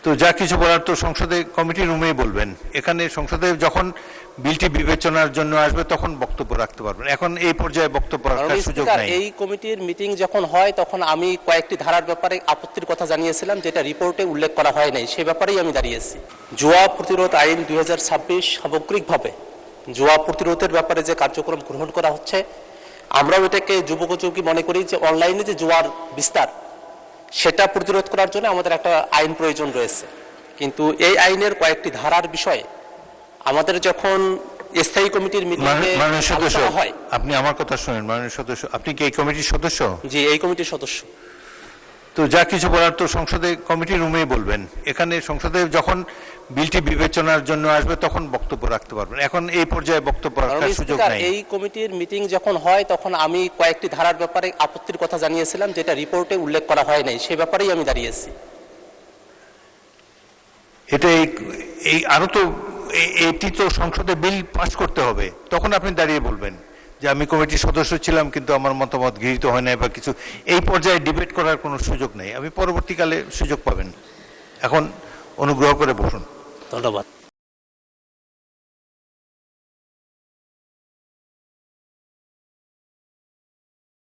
তো যা কিছু বলার তো সংসদে কমিটি রুমেই বলবেন। এখানে সংসদে যখন বিলটি বিবেচনার জন্য আসবে তখন বক্তব্য রাখতে পারবেন। এখন এই পর্যায়ে বক্তব্য রাখার সুযোগ নাই। এই কমিটির মিটিং যখন হয় তখন আমি কয়েকটি ধারার ব্যাপারে আপত্তির কথা জানিয়েছিলাম, যেটা রিপোর্টে উল্লেখ করা হয় নাই, সে ব্যাপারেই আমি দাঁড়িয়েছি। জুয়া প্রতিরোধ আইন 2026 সামগ্রিকভাবে জুয়া প্রতিরোধের ব্যাপারে যে কার্যক্রম গ্রহণ করা হচ্ছে, আমরাও এটাকে যুবকোপযোগী মনে করি যে অনলাইনে যে জুয়ার বিস্তার, সেটা প্রতিরোধ করার জন্য আমাদের একটা আইন প্রয়োজন রয়েছে। কিন্তু এই আইনের কয়েকটি ধারার বিষয়ে আমাদের যখন স্থায়ী কমিটির মিটিংয়ে আলোচনা হয়। আপনি আমার কথা শুনেন মাননীয় সদস্য, আপনি কি এই কমিটির সদস্য? জি, এই কমিটির সদস্য। তো যা কিছু বলার তো সংসদে কমিটি রুমেই বলবেন। এখানে সংসদে যখন বিলটি বিবেচনার জন্য আসবে তখন বক্তব্য রাখতে পারবেন। এখন এই পর্যায়ে বক্তব্য রাখার সুযোগ নাই। এই কমিটির মিটিং যখন হয় তখন আমি কয়েকটি ধারার ব্যাপারে আপত্তির কথা জানিয়েছিলাম, যেটা রিপোর্টে উল্লেখ করা হয় নাই, সে ব্যাপারেই আমি দাঁড়িয়েছি। এটা এই আরো তো এটি তো সংসদে বিল পাস করতে হবে, তখন আপনি দাঁড়িয়ে বলবেন যে আমি কমিটির সদস্য ছিলাম কিন্তু আমার মতামত গৃহীত হয় নাই বা কিছু। এই পর্যায়ে ডিবেট করার কোনো সুযোগ নেই। আমি পরবর্তীকালে সুযোগ পাবেন। এখন অনুগ্রহ করে বসুন। ধন্যবাদ।